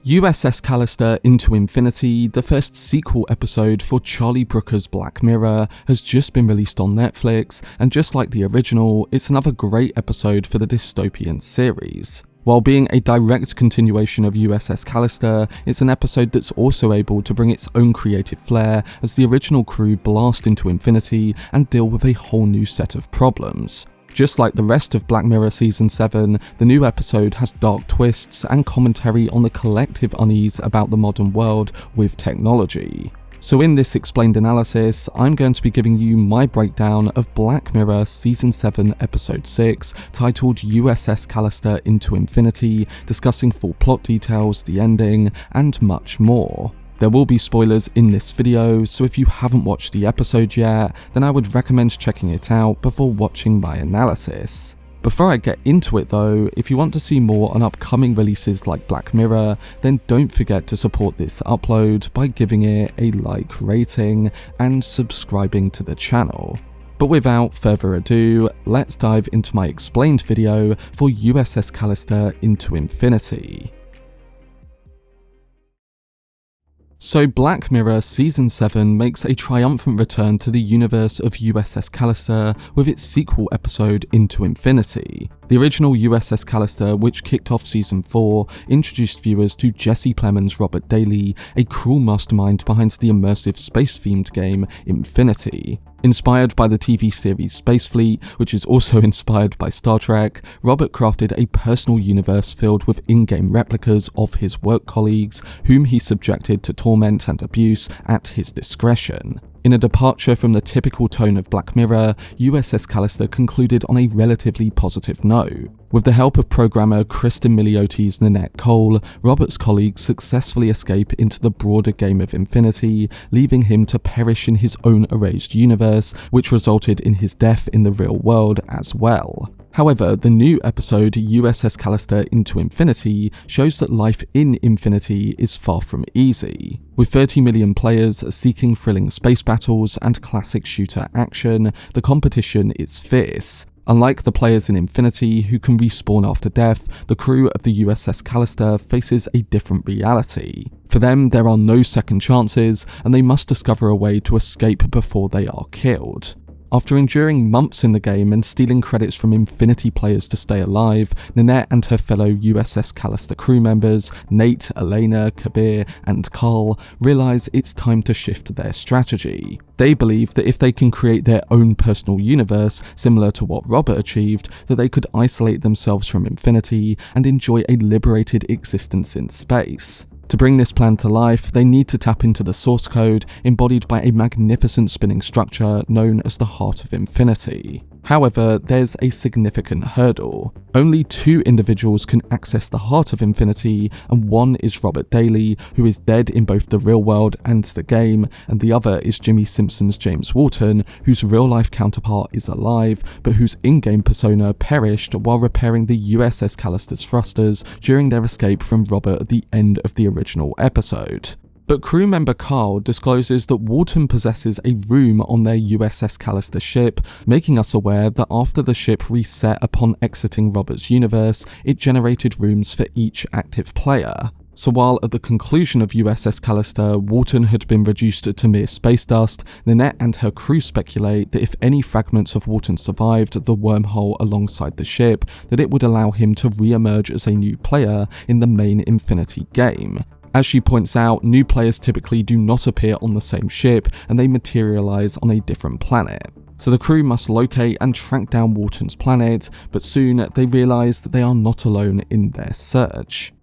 USS Callister Into Infinity, the first sequel episode for Charlie Brooker's Black Mirror, has just been released on Netflix, and just like the original, it's another great episode for the dystopian series. While being a direct continuation of USS Callister, it's an episode that's also able to bring its own creative flair as the original crew blast into infinity and deal with a whole new set of problems. Just like the rest of Black Mirror Season 7, the new episode has dark twists and commentary on the collective unease about the modern world with technology. So in this explained analysis, I'm going to be giving you my breakdown of Black Mirror Season 7 Episode 6, titled USS Callister Into Infinity, discussing full plot details, the ending, and much more. There will be spoilers in this video, so if you haven't watched the episode yet, then I would recommend checking it out before watching my analysis. Before I get into it though, if you want to see more on upcoming releases like Black Mirror, then don't forget to support this upload by giving it a like rating and subscribing to the channel. But without further ado, let's dive into my explained video for USS Callister Into Infinity. So Black Mirror Season 7 makes a triumphant return to the universe of USS Callister with its sequel episode Into Infinity. The original USS Callister, which kicked off Season 4, introduced viewers to Jesse Plemons' Robert Daly, a cruel mastermind behind the immersive space-themed game Infinity. Inspired by the TV series Space Fleet, which is also inspired by Star Trek, Robert crafted a personal universe filled with in-game replicas of his work colleagues, whom he subjected to torment and abuse at his discretion. In a departure from the typical tone of Black Mirror, USS Callister concluded on a relatively positive note. With the help of programmer Kristen Miliotti's Nanette Cole, Robert's colleagues successfully escape into the broader game of Infinity, leaving him to perish in his own erased universe, which resulted in his death in the real world as well. However, the new episode USS Callister Into Infinity shows that life in Infinity is far from easy. With 30 million players seeking thrilling space battles and classic shooter action, the competition is fierce. Unlike the players in Infinity who can respawn after death, the crew of the USS Callister faces a different reality. For them, there are no second chances, and they must discover a way to escape before they are killed. After enduring months in the game and stealing credits from Infinity players to stay alive, Nanette and her fellow USS Callister crew members, Nate, Elena, Kabir, and Carl, realise it's time to shift their strategy. They believe that if they can create their own personal universe, similar to what Robert achieved, that they could isolate themselves from Infinity and enjoy a liberated existence in space. To bring this plan to life, they need to tap into the source code embodied by a magnificent spinning structure known as the Heart of Infinity. However, there's a significant hurdle. Only 2 individuals can access the Heart of Infinity, and one is Robert Daly, who is dead in both the real world and the game, and the other is Jimmy Simpson's James Walton, whose real-life counterpart is alive, but whose in-game persona perished while repairing the USS Callister's thrusters during their escape from Robert at the end of the original episode. But crew member Carl discloses that Walton possesses a room on their USS Callister ship, making us aware that after the ship reset upon exiting Robert's universe, it generated rooms for each active player. So while at the conclusion of USS Callister, Walton had been reduced to mere space dust, Nanette and her crew speculate that if any fragments of Walton survived the wormhole alongside the ship, that it would allow him to re-emerge as a new player in the main Infinity game. As she points out, new players typically do not appear on the same ship, and they materialise on a different planet. So the crew must locate and track down Walton's planet, but soon they realise that they are not alone in their search.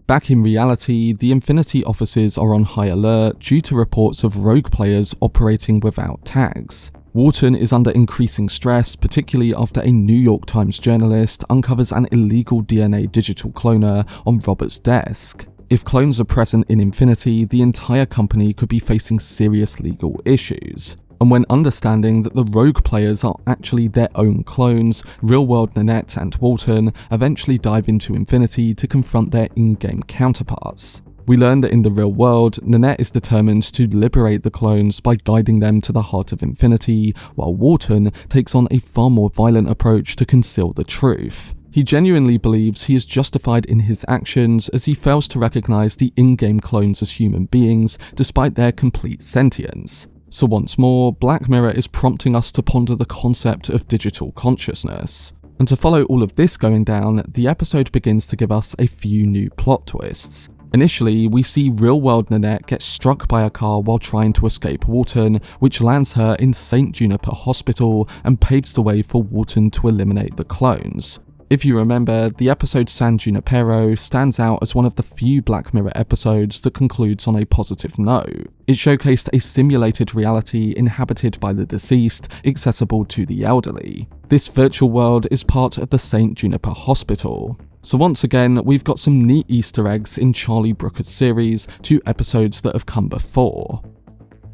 Back in reality, the Infinity offices are on high alert due to reports of rogue players operating without tags. Walton is under increasing stress, particularly after a New York Times journalist uncovers an illegal DNA digital cloner on Robert's desk. If clones are present in Infinity, the entire company could be facing serious legal issues. And when understanding that the rogue players are actually their own clones, real-world Nanette and Walton eventually dive into Infinity to confront their in-game counterparts. We learn that in the real world, Nanette is determined to liberate the clones by guiding them to the heart of infinity, while Walton takes on a far more violent approach to conceal the truth. He genuinely believes he is justified in his actions as he fails to recognize the in-game clones as human beings despite their complete sentience. So once more, Black Mirror is prompting us to ponder the concept of digital consciousness. And to follow all of this going down, the episode begins to give us a few new plot twists. Initially, we see real-world Nanette get struck by a car while trying to escape Walton, which lands her in St. Juniper Hospital and paves the way for Walton to eliminate the clones. If you remember, the episode San Junipero stands out as one of the few Black Mirror episodes that concludes on a positive note. It showcased a simulated reality inhabited by the deceased, accessible to the elderly. This virtual world is part of the St. Juniper Hospital. So once again, we've got some neat Easter eggs in Charlie Brooker's series to episodes that have come before.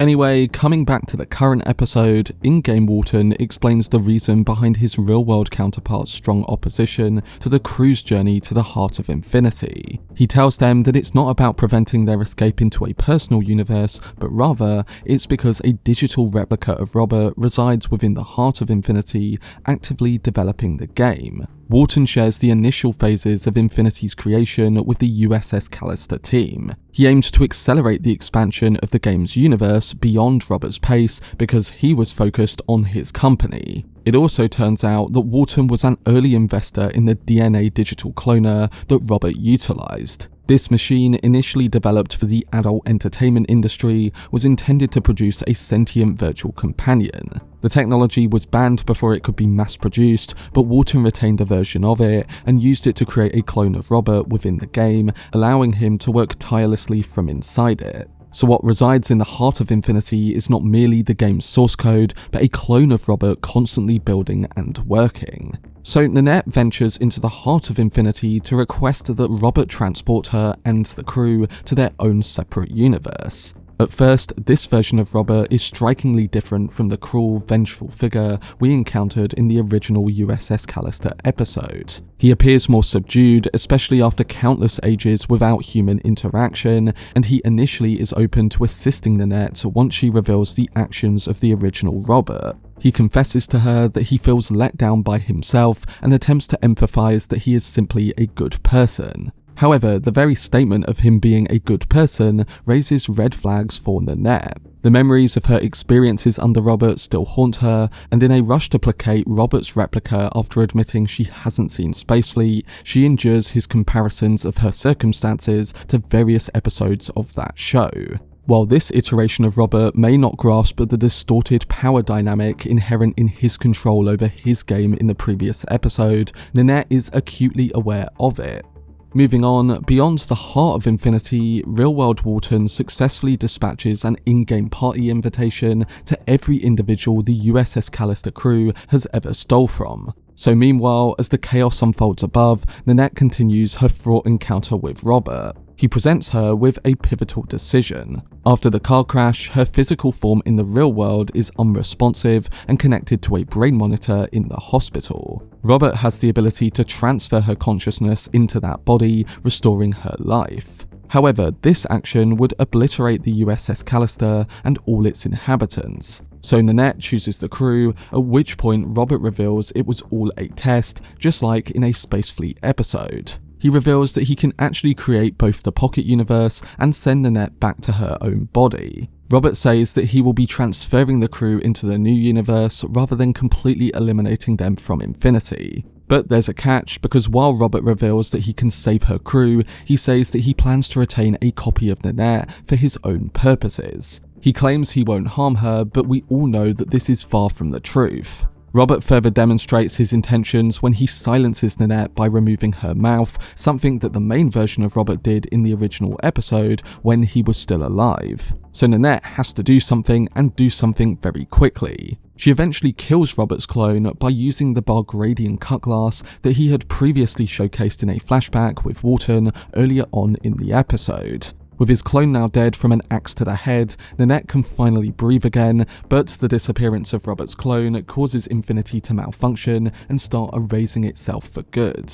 Anyway, coming back to the current episode, in-game Walton explains the reason behind his real-world counterpart's strong opposition to the crew's journey to the heart of infinity. He tells them that it's not about preventing their escape into a personal universe, but rather, it's because a digital replica of Robert resides within the heart of infinity, actively developing the game. Walton shares the initial phases of Infinity's creation with the USS Callister team. He aims to accelerate the expansion of the game's universe beyond Robert's pace because he was focused on his company. It also turns out that Walton was an early investor in the DNA digital cloner that Robert utilized. This machine, initially developed for the adult entertainment industry, was intended to produce a sentient virtual companion. The technology was banned before it could be mass-produced, but Walton retained a version of it and used it to create a clone of Robert within the game, allowing him to work tirelessly from inside it. So what resides in the heart of Infinity is not merely the game's source code, but a clone of Robert constantly building and working. So Nanette ventures into the heart of Infinity to request that Robert transport her and the crew to their own separate universe. At first, this version of Robert is strikingly different from the cruel, vengeful figure we encountered in the original USS Callister episode. He appears more subdued, especially after countless ages without human interaction, and he initially is open to assisting Nanette once she reveals the actions of the original Robert. He confesses to her that he feels let down by himself and attempts to emphasize that he is simply a good person. However, the very statement of him being a good person raises red flags for Nanette. The memories of her experiences under Robert still haunt her, and in a rush to placate Robert's replica after admitting she hasn't seen Spacefleet, she endures his comparisons of her circumstances to various episodes of that show. While this iteration of Robert may not grasp the distorted power dynamic inherent in his control over his game in the previous episode, Nanette is acutely aware of it. Moving on, beyond the heart of Infinity, real-world Walton successfully dispatches an in-game party invitation to every individual the USS Callister crew has ever stole from. So meanwhile, as the chaos unfolds above, Nanette continues her fraught encounter with Robert. He presents her with a pivotal decision. After the car crash, her physical form in the real world is unresponsive and connected to a brain monitor in the hospital. Robert has the ability to transfer her consciousness into that body, restoring her life. However, this action would obliterate the USS Callister and all its inhabitants. So Nanette chooses the crew, at which point Robert reveals it was all a test, just like in a Spacefleet episode. He reveals that he can actually create both the Pocket Universe and send Nanette back to her own body. Robert says that he will be transferring the crew into the new universe rather than completely eliminating them from Infinity. But there's a catch, because while Robert reveals that he can save her crew, he says that he plans to retain a copy of Nanette for his own purposes. He claims he won't harm her, but we all know that this is far from the truth. Robert further demonstrates his intentions when he silences Nanette by removing her mouth, something that the main version of Robert did in the original episode when he was still alive. So Nanette has to do something, and do something very quickly. She eventually kills Robert's clone by using the Bargradian cut glass that he had previously showcased in a flashback with Walton earlier on in the episode. With his clone now dead from an axe to the head, Nanette can finally breathe again, but the disappearance of Robert's clone causes Infinity to malfunction and start erasing itself for good.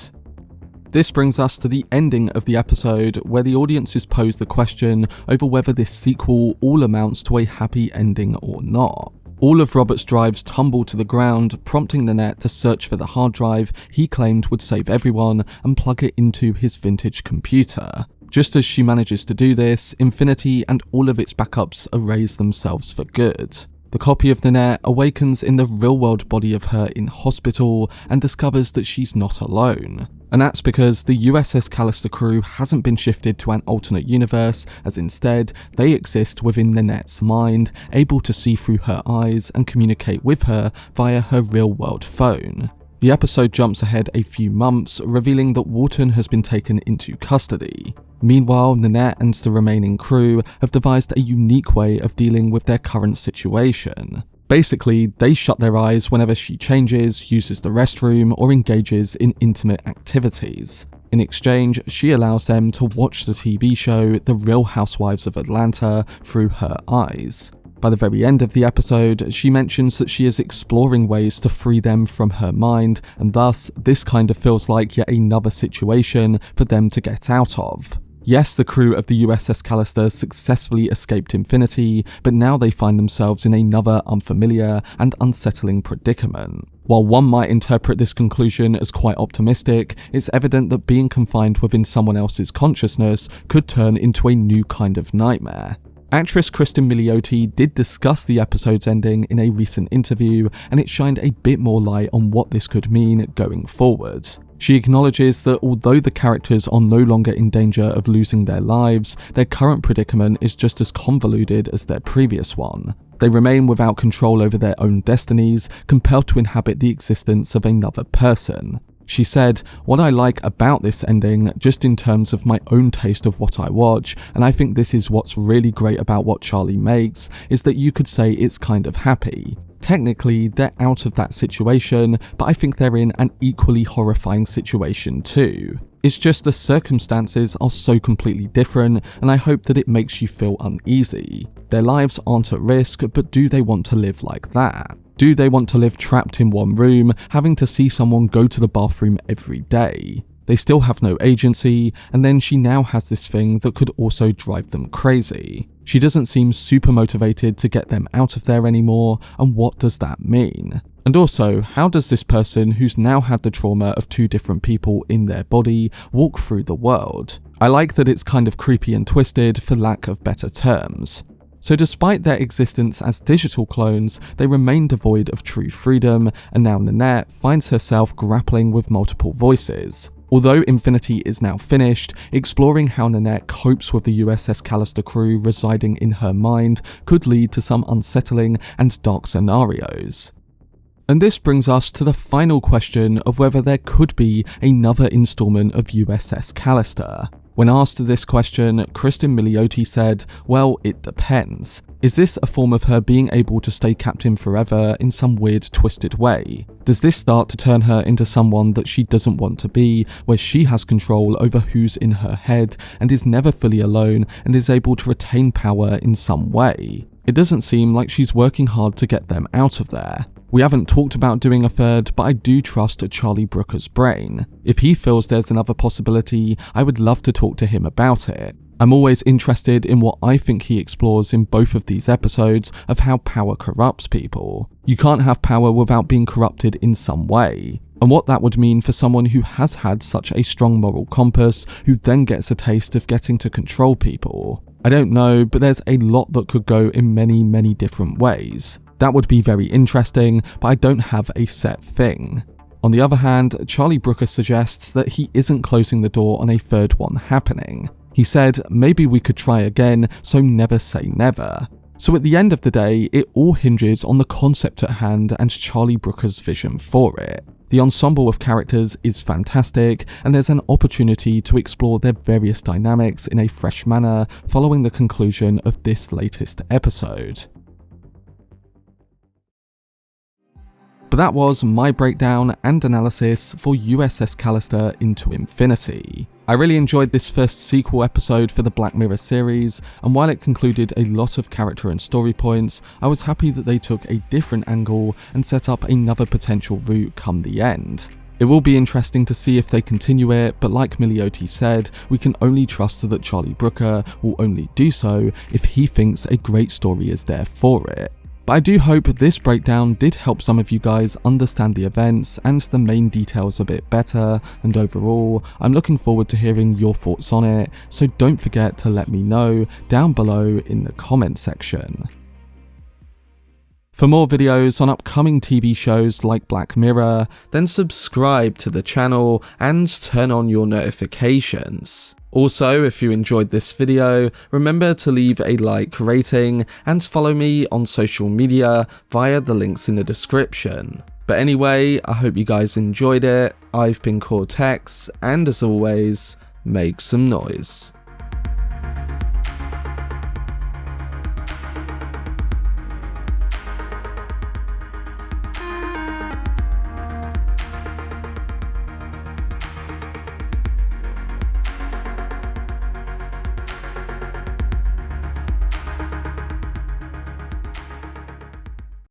This brings us to the ending of the episode, where the audience is posed the question over whether this sequel all amounts to a happy ending or not. All of Robert's drives tumble to the ground, prompting Nanette to search for the hard drive he claimed would save everyone and plug it into his vintage computer. Just as she manages to do this, Infinity and all of its backups erase themselves for good. The copy of Nanette awakens in the real-world body of her in hospital and discovers that she's not alone. And that's because the USS Callister crew hasn't been shifted to an alternate universe, as instead, they exist within Nanette's mind, able to see through her eyes and communicate with her via her real-world phone. The episode jumps ahead a few months, revealing that Walton has been taken into custody. Meanwhile, Nanette and the remaining crew have devised a unique way of dealing with their current situation. Basically, they shut their eyes whenever she changes, uses the restroom, or engages in intimate activities. In exchange, she allows them to watch the TV show The Real Housewives of Atlanta through her eyes. By the very end of the episode, she mentions that she is exploring ways to free them from her mind, and thus, this kind of feels like yet another situation for them to get out of. Yes, the crew of the USS Callister successfully escaped Infinity, but now they find themselves in another unfamiliar and unsettling predicament. While one might interpret this conclusion as quite optimistic, it's evident that being confined within someone else's consciousness could turn into a new kind of nightmare. Actress Kristen Milioti did discuss the episode's ending in a recent interview, and it shined a bit more light on what this could mean going forward. She acknowledges that although the characters are no longer in danger of losing their lives, their current predicament is just as convoluted as their previous one. They remain without control over their own destinies, compelled to inhabit the existence of another person. She said, "What I like about this ending, just in terms of my own taste of what I watch, and I think this is what's really great about what Charlie makes, is that you could say it's kind of happy. Technically, they're out of that situation, but I think they're in an equally horrifying situation too. It's just the circumstances are so completely different, and I hope that it makes you feel uneasy. Their lives aren't at risk, but do they want to live like that? Do they want to live trapped in one room, having to see someone go to the bathroom every day? They still have no agency, and then she now has this thing that could also drive them crazy. She doesn't seem super motivated to get them out of there anymore, and what does that mean? And also, how does this person who's now had the trauma of two different people in their body walk through the world? I like that it's kind of creepy and twisted, for lack of better terms. So despite their existence as digital clones, they remain devoid of true freedom, and now Nanette finds herself grappling with multiple voices. Although Infinity is now finished, exploring how Nanette copes with the USS Callister crew residing in her mind could lead to some unsettling and dark scenarios. And this brings us to the final question of whether there could be another installment of USS Callister. When asked this question, Kristen Milioti said, "Well, it depends. Is this a form of her being able to stay captain forever in some weird twisted way? Does this start to turn her into someone that she doesn't want to be, where she has control over who's in her head and is never fully alone and is able to retain power in some way? It doesn't seem like she's working hard to get them out of there. We haven't talked about doing a third, but I do trust Charlie Brooker's brain. If he feels there's another possibility, I would love to talk to him about it. I'm always interested in what I think he explores in both of these episodes of how power corrupts people. You can't have power without being corrupted in some way. And what that would mean for someone who has had such a strong moral compass, who then gets a taste of getting to control people. I don't know, but there's a lot that could go in many different ways. That would be very interesting, but I don't have a set thing. On the other hand, Charlie Brooker suggests that he isn't closing the door on a third one happening. He said, maybe we could try again, so never say never. So at the end of the day, it all hinges on the concept at hand and Charlie Brooker's vision for it. The ensemble of characters is fantastic, and there's an opportunity to explore their various dynamics in a fresh manner following the conclusion of this latest episode. But that was my breakdown and analysis for USS Callister Into Infinity. I really enjoyed this first sequel episode for the Black Mirror series, and while it concluded a lot of character and story points, I was happy that they took a different angle and set up another potential route come the end. It will be interesting to see if they continue it, but like Milioti said, we can only trust that Charlie Brooker will only do so if he thinks a great story is there for it. But I do hope this breakdown did help some of you guys understand the events and the main details a bit better, and overall, I'm looking forward to hearing your thoughts on it, so don't forget to let me know down below in the comment section. For more videos on upcoming TV shows like Black Mirror, then subscribe to the channel and turn on your notifications. Also, if you enjoyed this video, remember to leave a like rating and follow me on social media via the links in the description. But anyway, I hope you guys enjoyed it. I've been Cortex, and as always, make some noise.